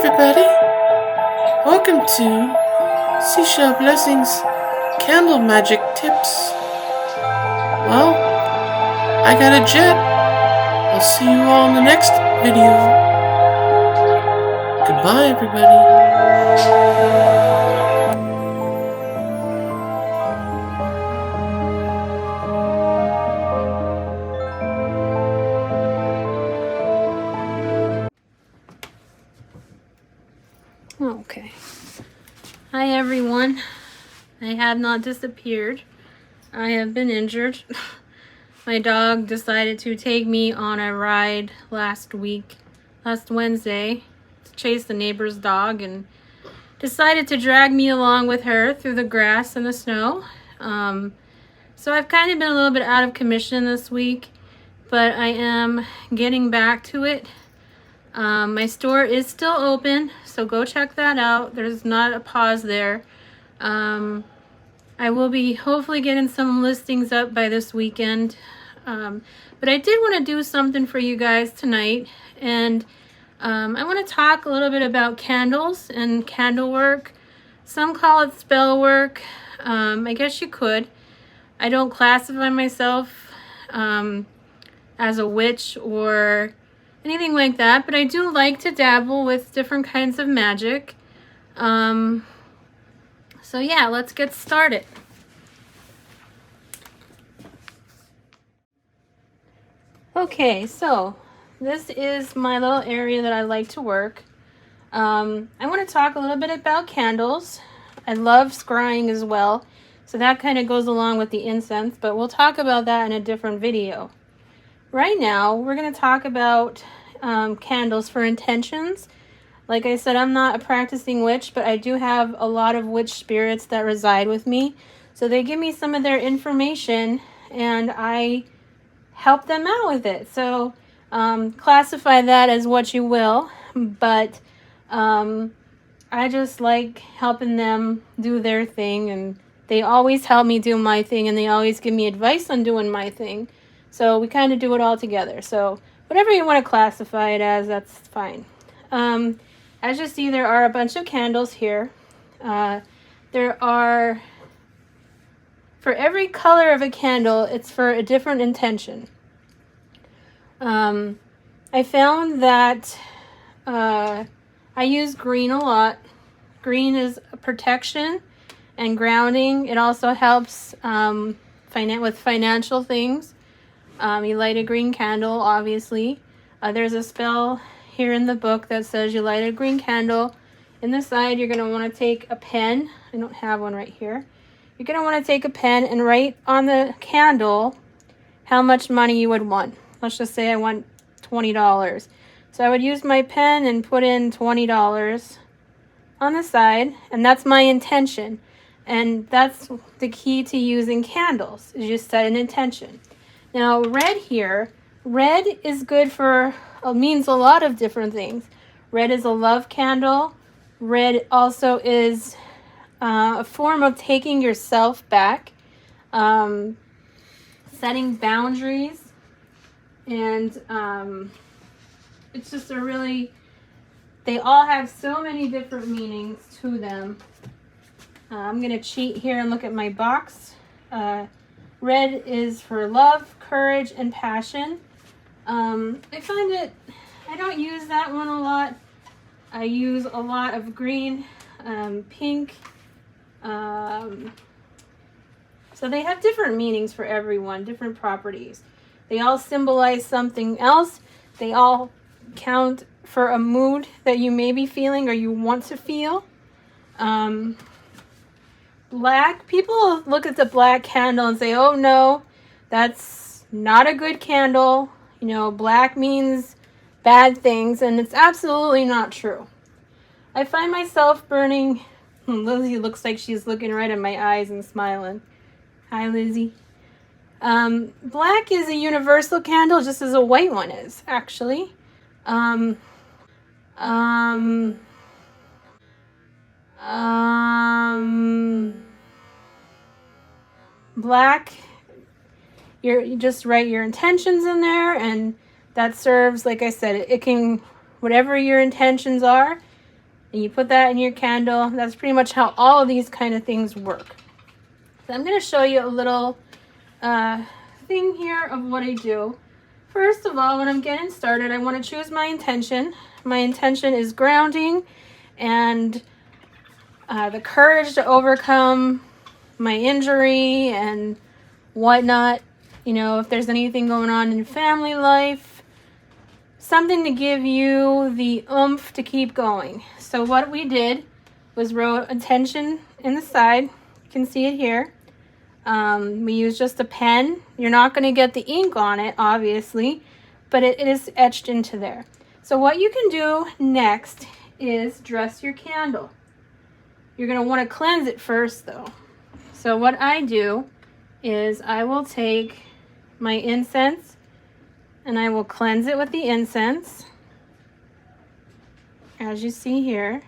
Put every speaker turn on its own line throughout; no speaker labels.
everybody. Welcome to SeaShellsBlessings Candle Magic Tips. Well, I got a jet. I'll see you all in the next video. Goodbye, everybody.
Okay. Hi everyone. I have not disappeared. I have been injured. My dog decided to take me on a ride last Wednesday, to chase the neighbor's dog, and decided to drag me along with her through the grass and the snow. So I've kind of been a little bit out of commission this week, but I am getting back to it. My store is still open, so go check that out. There's not a pause there. I will be hopefully getting some listings up by this weekend. But I did want to do something for you guys tonight, and I want to talk a little bit about candles and candle work. Some call it spell work. I guess you could. I don't classify myself as a witch or anything like that, but I do like to dabble with different kinds of magic. So yeah, let's get started. Okay, so this is my little area that I like to work. I want to talk a little bit about candles. I love scrying as well, so that kind of goes along with the incense, but we'll talk about that in a different video. Right now, we're going to talk about candles for intentions. Like I said, I'm not a practicing witch, but I do have a lot of witch spirits that reside with me. So they give me some of their information, and I help them out with it. So classify that as what you will, but I just like helping them do their thing, and they always help me do my thing, and they always give me advice on doing my thing. So we kind of do it all together. So whatever you want to classify it as, that's fine. As you see, there are a bunch of candles here. There are, for every color of a candle, it's for a different intention. I found that I use green a lot. Green is protection and grounding. It also helps with financial things. You light a green candle, obviously. There's a spell here in the book that says you light a green candle. In the side, you're going to want to take a pen. I don't have one right here. You're going to want to take a pen and write on the candle how much money you would want. Let's just say I want $20. So I would use my pen and put in $20 on the side, and that's my intention. And that's the key to using candles, is you set an intention. Now, red here, red is good for, means a lot of different things. Red is a love candle. Red also is a form of taking yourself back, setting boundaries, and it's just a really, they all have so many different meanings to them. I'm going to cheat here and look at my box. Red is for love, courage, and passion. I find it, I don't use that one a lot. I use a lot of green, pink. So they have different meanings for everyone, different properties. They all symbolize something else. They all count for a mood that you may be feeling or you want to feel. Black, people look at the black candle and say, oh no, that's not a good candle. You know, black means bad things, and it's absolutely not true. I find myself burning, Lizzie looks like she's looking right at my eyes and smiling. Hi, Lizzie. Black is a universal candle, just as a white one is, actually. Black, you just write your intentions in there, and that serves, like I said, it can, whatever your intentions are, and you put that in your candle. That's pretty much how all of these kind of things work. So I'm going to show you a little thing here of what I do. First of all, when I'm getting started, I want to choose my intention. My intention is grounding and the courage to overcome my injury and whatnot. You know, if there's anything going on in family life, something to give you the oomph to keep going. So what we did was wrote intention in the side. You can see it here. We used just a pen. You're not going to get the ink on it, obviously, but it is etched into there. So what you can do next is dress your candle. You're going to want to cleanse it first, though. So what I do is I will take my incense and I will cleanse it with the incense, as you see here.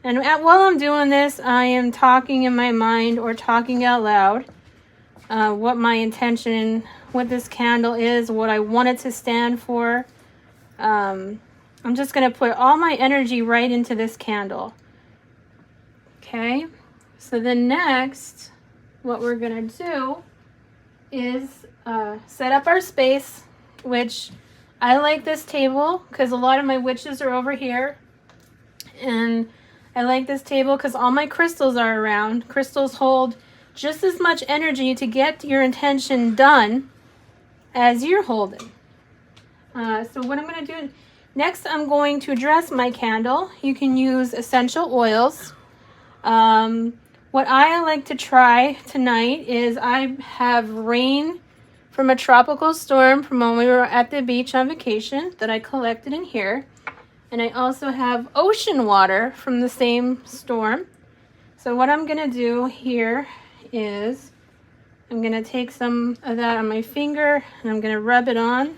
And while I'm doing this, I am talking in my mind or talking out loud what my intention with this candle is, what I want it to stand for. I'm just going to put all my energy right into this candle. Okay, so then next, what we're going to do is set up our space, which I like this table because a lot of my witches are over here. And I like this table because all my crystals are around. Crystals hold just as much energy to get your intention done as you're holding. So what I'm going to do next, I'm going to dress my candle. You can use essential oils. What I like to try tonight is I have rain from a tropical storm from when we were at the beach on vacation that I collected in here. And I also have ocean water from the same storm. So what I'm going to do here is I'm going to take some of that on my finger and I'm going to rub it on.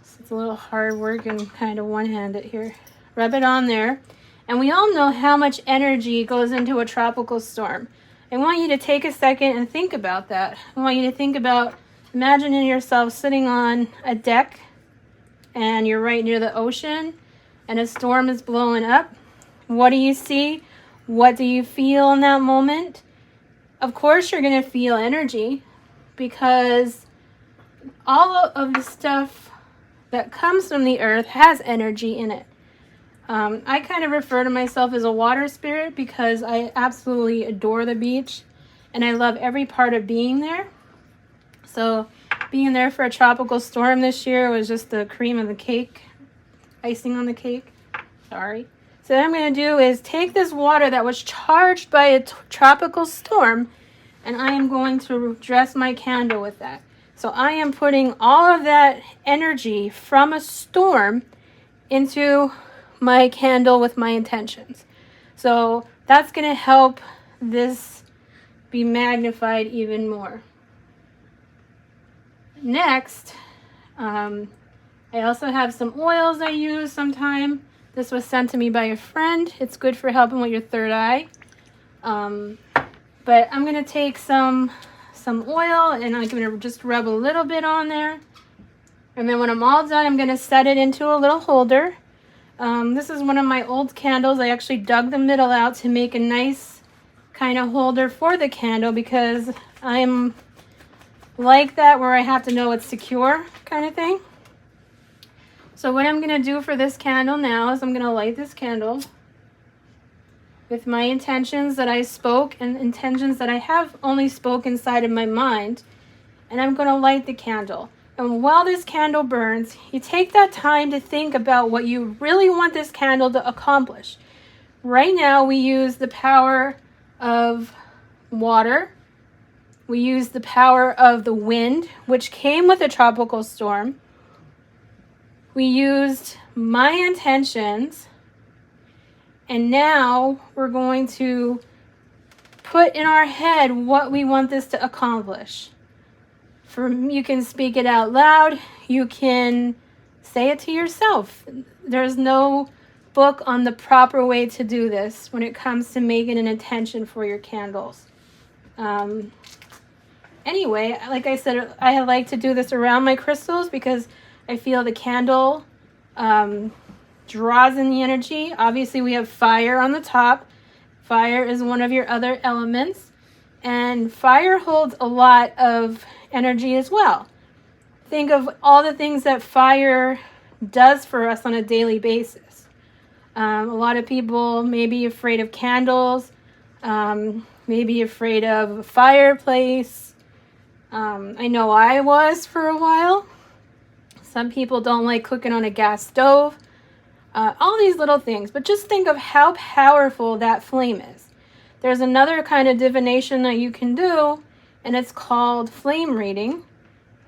So it's a little hard work and kind of one-handed here. Rub it on there. And we all know how much energy goes into a tropical storm. I want you to take a second and think about that. I want you to think about imagining yourself sitting on a deck and you're right near the ocean and a storm is blowing up. What do you see? What do you feel in that moment? Of course you're going to feel energy because all of the stuff that comes from the earth has energy in it. I kind of refer to myself as a water spirit because I absolutely adore the beach and I love every part of being there. So being there for a tropical storm this year was just the cream of the cake, icing on the cake. Sorry. So what I'm going to do is take this water that was charged by a tropical storm and I am going to dress my candle with that. So I am putting all of that energy from a storm into my candle with my intentions. So that's going to help this be magnified even more. Next, I also have some oils I use sometime. This was sent to me by a friend. It's good for helping with your third eye. But I'm going to take some oil and I'm going to just rub a little bit on there. And then when I'm all done, I'm going to set it into a little holder. This is one of my old candles. I actually dug the middle out to make a nice kind of holder for the candle because I'm like that where I have to know it's secure kind of thing. So what I'm going to do for this candle now is I'm going to light this candle with my intentions that I spoke and intentions that I have only spoke inside of my mind. And I'm going to light the candle. And while this candle burns, you take that time to think about what you really want this candle to accomplish. Right now, we use the power of water. We use the power of the wind, which came with a tropical storm. We used my intentions. And now we're going to put in our head what we want this to accomplish. You can speak it out loud. You can say it to yourself. There's no book on the proper way to do this when it comes to making an intention for your candles. Anyway, like I said, I like to do this around my crystals because I feel the candle draws in the energy. Obviously, we have fire on the top. Fire is one of your other elements. And fire holds a lot of energy as well. Think of all the things that fire does for us on a daily basis. A lot of people may be afraid of candles, maybe afraid of a fireplace. I know I was for a while. Some people don't like cooking on a gas stove. All these little things, but just think of how powerful that flame is. There's another kind of divination that you can do, and it's called flame reading.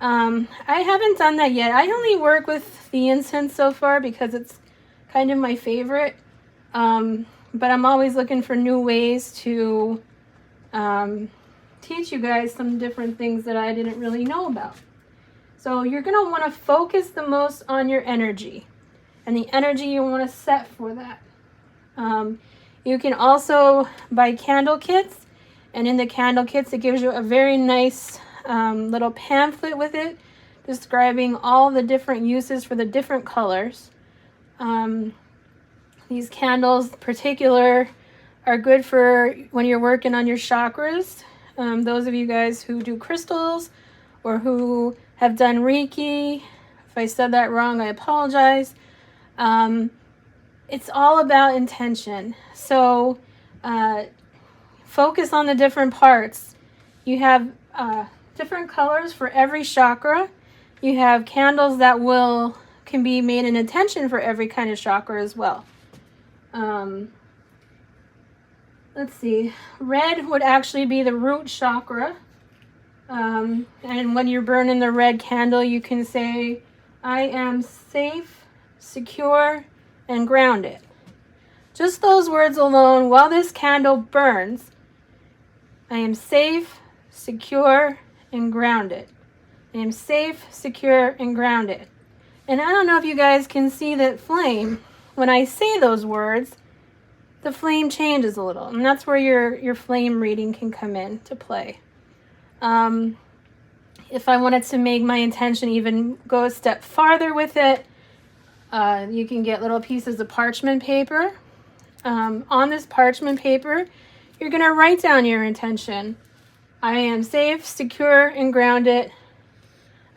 I haven't done that yet. I only work with the incense so far because it's kind of my favorite. But I'm always looking for new ways to teach you guys some different things that I didn't really know about. So you're going to want to focus the most on your energy and the energy you want to set for that. You can also buy candle kits, and in the candle kits it gives you a very nice little pamphlet with it describing all the different uses for the different colors. These candles in particular are good for when you're working on your chakras. Those of you guys who do crystals or who have done Reiki, if I said that wrong, I apologize. It's all about intention. So focus on the different parts. You have different colors for every chakra. You have candles that can be made an intention for every kind of chakra as well. Let's see. Red would actually be the root chakra. And when you're burning the red candle, you can say, I am safe, secure, and grounded. Just those words alone, while this candle burns, I am safe, secure, and grounded. I am safe, secure, and grounded. And I don't know if you guys can see that flame. When I say those words, the flame changes a little. And that's where your flame reading can come into play. If I wanted to make my intention even go a step farther with it, you can get little pieces of parchment paper. On this parchment paper, you're going to write down your intention. I am safe, secure, and grounded.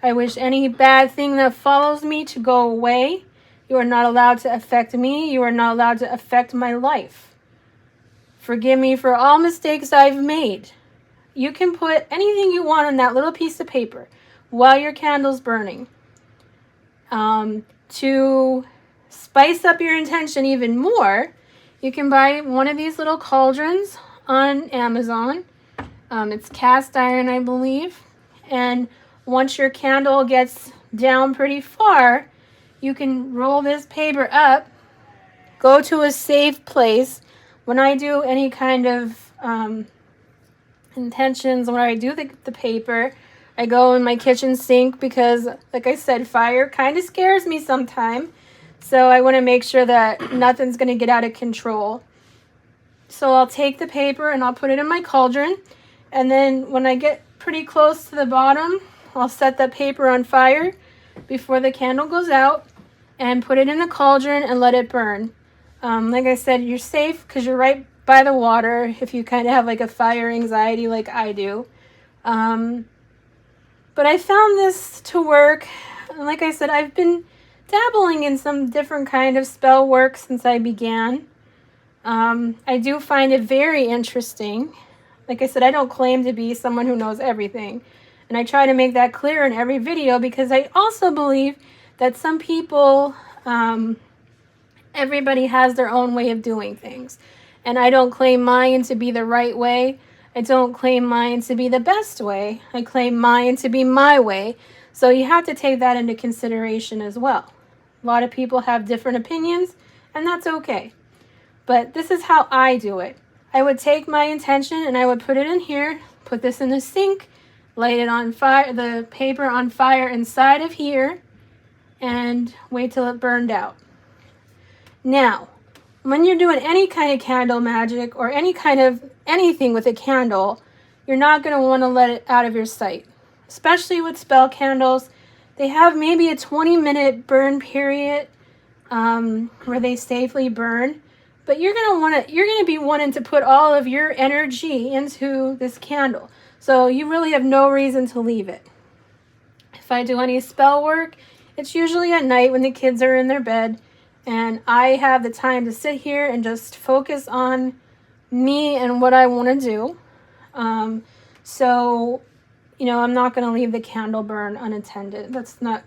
I wish any bad thing that follows me to go away. You are not allowed to affect me. You are not allowed to affect my life. Forgive me for all mistakes I've made. You can put anything you want on that little piece of paper while your candle's burning. To spice up your intention even more, you can buy one of these little cauldrons on Amazon. It's cast iron, I believe. And once your candle gets down pretty far, you can roll this paper up, go to a safe place. When I do any kind of intentions, when I do the paper, I go in my kitchen sink because, like I said, fire kind of scares me sometimes. So I want to make sure that nothing's going to get out of control. So I'll take the paper and I'll put it in my cauldron. And then when I get pretty close to the bottom, I'll set that paper on fire before the candle goes out and put it in the cauldron and let it burn. Like I said, you're safe because you're right by the water if you kind of have like a fire anxiety like I do. But I found this to work. Like I said, I've been dabbling in some different kind of spell work since I began. I do find it very interesting. Like I said, I don't claim to be someone who knows everything. And I try to make that clear in every video because I also believe that some people, everybody has their own way of doing things. And I don't claim mine to be the right way. I don't claim mine to be the best way. I claim mine to be my way. So you have to take that into consideration as well. A lot of people have different opinions, and that's okay. But this is how I do it. I would take my intention and I would put it in here, put this in the sink, light it on fire, the paper on fire inside of here, and wait till it burned out. Now, when you're doing any kind of candle magic or any kind of anything with a candle, you're not going to want to let it out of your sight. Especially with spell candles, they have maybe a 20-minute burn period. where they safely burn. But you're gonna be wanting to put all of your energy into this candle. So you really have no reason to leave it. If I do any spell work, it's usually at night when the kids are in their bed and I have the time to sit here and just focus on me and what I want to do. So, I'm not going to leave the candle burn unattended. It's not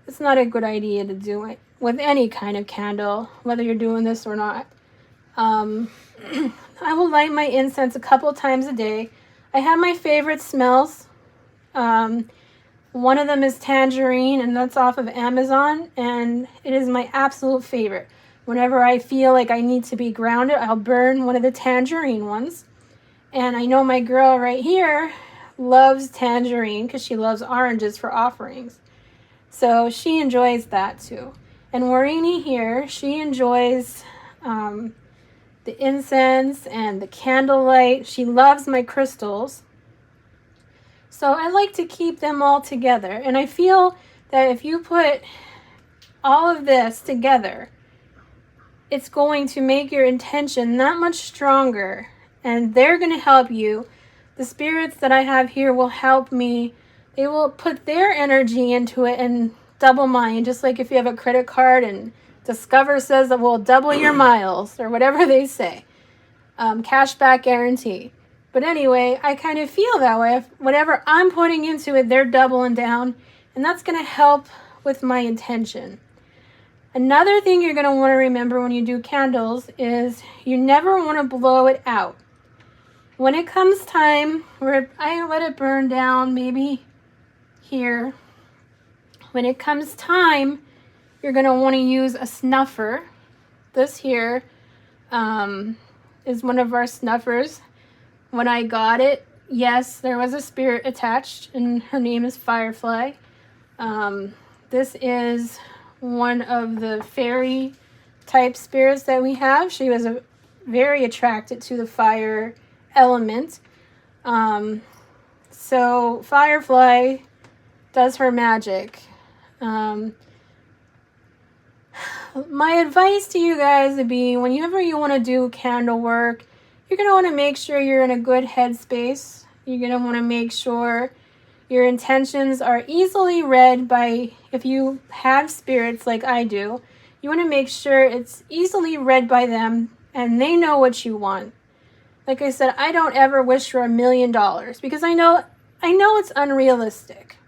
a good idea to do it with any kind of candle, whether you're doing this or not. I will light my incense a couple times a day. I have my favorite smells. One of them is tangerine, and that's off of Amazon, and it is my absolute favorite. Whenever I feel like I need to be grounded, I'll burn one of the tangerine ones. And I know my girl right here loves tangerine because she loves oranges for offerings. So she enjoys that too. And Warini here, she enjoys the incense and the candlelight. She loves my crystals. So I like to keep them all together. And I feel that if you put all of this together, it's going to make your intention that much stronger. And they're going to help you. The spirits that I have here will help me. They will put their energy into it and double mine. Just like if you have a credit card and Discover says that we'll double your miles or whatever they say. Cashback guarantee. But anyway, I kind of feel that way. If whatever I'm putting into it, they're doubling down. And that's going to help with my intention. Another thing you're going to want to remember when you do candles is you never want to blow it out. When it comes time, where I let it burn down, maybe here. When it comes time, you're going to want to use a snuffer. This here is one of our snuffers. When I got it, yes, there was a spirit attached, and her name is Firefly. This is one of the fairy type spirits that we have. She was very attracted to the fire element. So Firefly does her magic. My advice to you guys would be, whenever you want to do candle work, you're going to want to make sure you're in a good headspace. You're going to want to make sure your intentions are easily read by, if you have spirits like I do, you want to make sure it's easily read by them and they know what you want. Like I said, I don't ever wish for $1 million because I know it's unrealistic.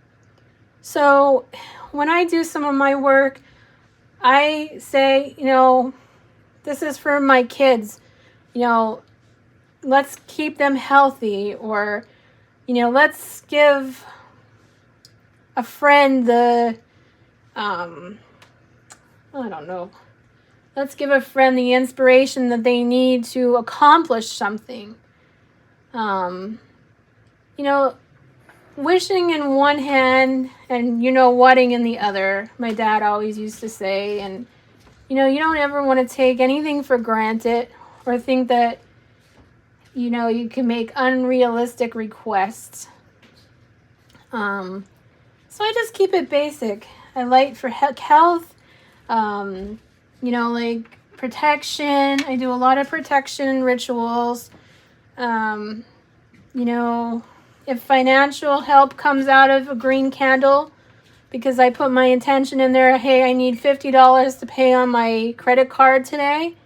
So when I do some of my work, I say, this is for my kids, let's keep them healthy, or, let's give a friend let's give a friend the inspiration that they need to accomplish something. Wishing in one hand and, whatting in the other, my dad always used to say. And, you don't ever want to take anything for granted or think that, you can make unrealistic requests. So I just keep it basic. I light for health, like protection. I do a lot of protection rituals. If financial help comes out of a green candle, because I put my intention in there, hey, I need $50 to pay on my credit card today.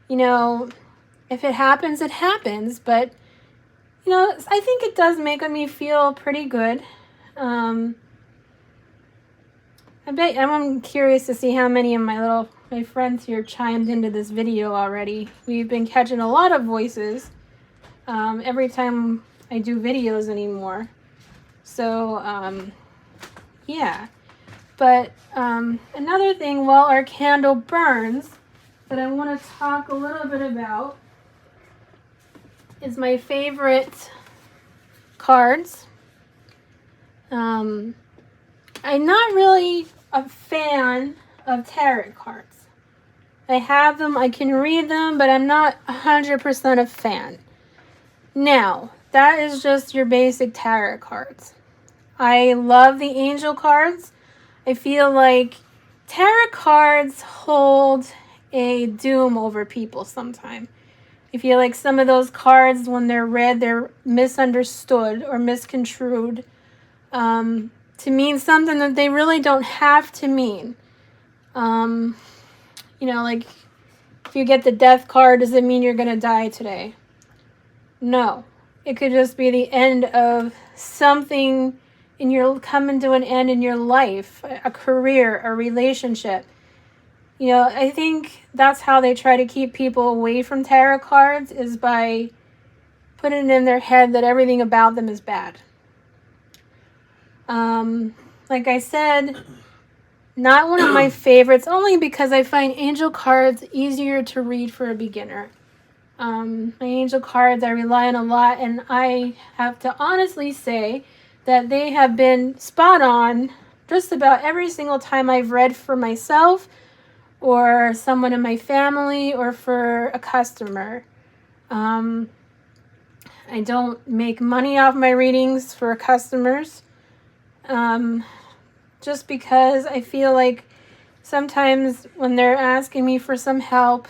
If it happens, it happens. But, I think it does make me feel pretty good. I'm curious to see how many of my friends here chimed into this video already. We've been catching a lot of voices every time I do videos anymore. So, yeah. But another thing while our candle burns that I want to talk a little bit about is my favorite cards. I'm not really a fan of tarot cards. I have them, I can read them, but I'm not 100% a fan. Now, that is just your basic tarot cards. I love the angel cards. I feel like tarot cards hold a doom over people sometimes. I feel like some of those cards, when they're read, they're misunderstood or misconstrued to mean something that they really don't have to mean. Like if you get the death card, does it mean you're going to die today? No. It could just be the end of something coming to an end in your life, a career, a relationship. I think that's how they try to keep people away from tarot cards, is by putting it in their head that everything about them is bad. Like I said, not one of my favorites, only because I find angel cards easier to read for a beginner. My angel cards I rely on a lot, and I have to honestly say that they have been spot on just about every single time I've read for myself or someone in my family or for a customer. I don't make money off my readings for customers, just because I feel like sometimes when they're asking me for some help,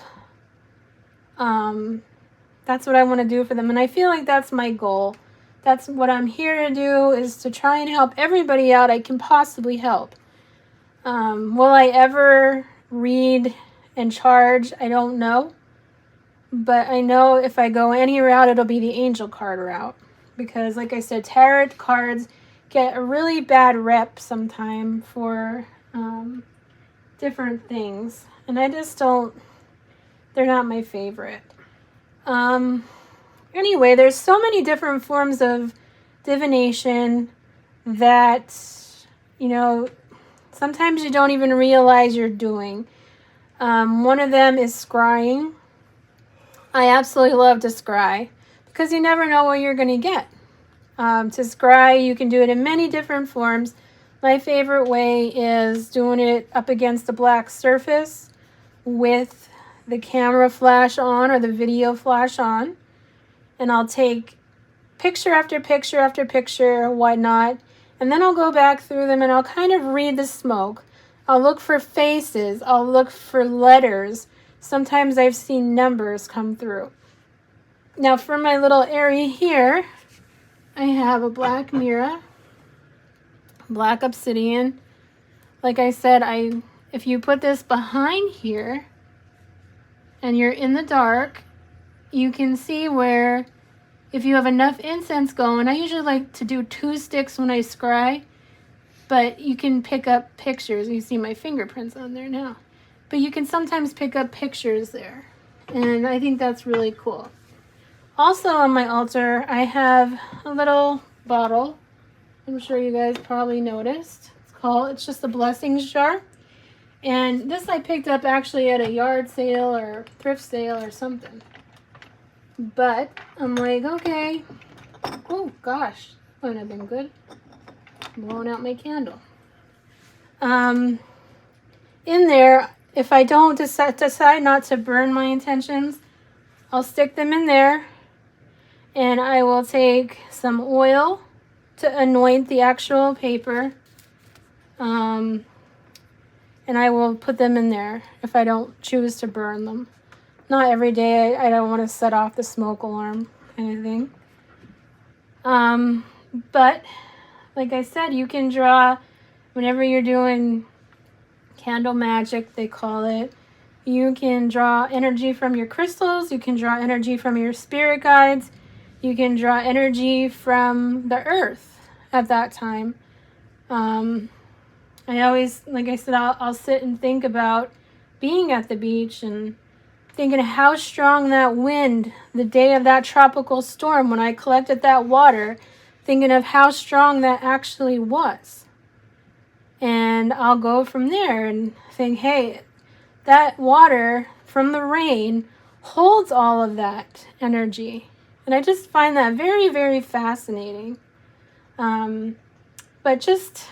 that's what I want to do for them. And I feel like that's my goal. That's what I'm here to do, is to try and help everybody out I can possibly help. Will I ever read and charge? I don't know. But I know if I go any route, it'll be the angel card route. Because like I said, tarot cards get a really bad rep sometime for different things. And I just don't, they're not my favorite. Anyway, there's so many different forms of divination that, sometimes you don't even realize you're doing. One of them is scrying. I absolutely love to scry because you never know what you're going to get. To scry, you can do it in many different forms. My favorite way is doing it up against a black surface with the camera flash on or the video flash on. And I'll take picture after picture after picture, whatnot. And then I'll go back through them and I'll kind of read the smoke. I'll look for faces. I'll look for letters. Sometimes I've seen numbers come through. Now for my little area here, I have a black mirror, black obsidian. Like I said, if you put this behind here and you're in the dark, you can see where, if you have enough incense going, I usually like to do 2 sticks when I scry, but you can pick up pictures. You see my fingerprints on there now. But you can sometimes pick up pictures there, and I think that's really cool. Also on my altar, I have a little bottle. I'm sure you guys probably noticed. It's just a blessings jar. And this I picked up actually at a yard sale or thrift sale or something. But I'm like, okay. Oh gosh, wouldn't have been good. Blowing out my candle. In there, if I don't decide not to burn my intentions, I'll stick them in there, and I will take some oil to anoint the actual paper, and I will put them in there if I don't choose to burn them. Not every day. I don't want to set off the smoke alarm kind of thing. But like I said, you can draw whenever you're doing candle magic, they call it. You can draw energy from your crystals. You can draw energy from your spirit guides. You can draw energy from the earth at that time. I always, like I said, I'll sit and think about being at the beach and thinking how strong that wind, the day of that tropical storm when I collected that water, thinking of how strong that actually was. And I'll go from there and think, hey, that water from the rain holds all of that energy. And I just find that very, very fascinating. But just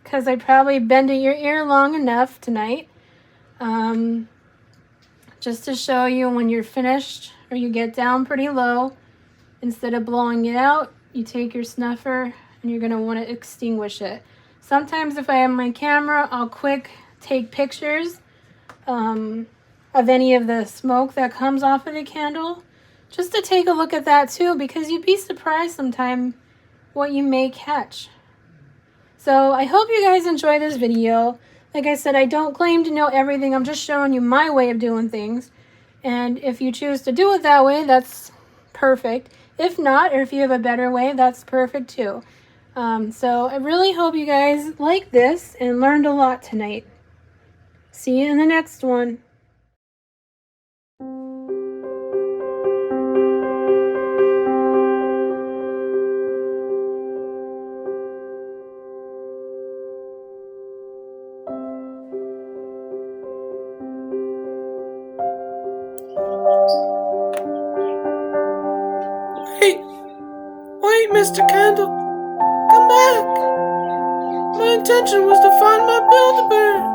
because I probably bended your ear long enough tonight, just to show you when you're finished or you get down pretty low, instead of blowing it out, you take your snuffer and you're going to want to extinguish it. Sometimes if I have my camera, I'll quick take pictures of any of the smoke that comes off of the candle, just to take a look at that too, because you'd be surprised sometime what you may catch. So I hope you guys enjoy this video. Like I said, I don't claim to know everything. I'm just showing you my way of doing things. And if you choose to do it that way, that's perfect. If not, or if you have a better way, that's perfect too. So I really hope you guys like this and learned a lot tonight. See you in the next one.
Wait, Mr. Candle. Come back. My intention was to find my Build-A-Bear.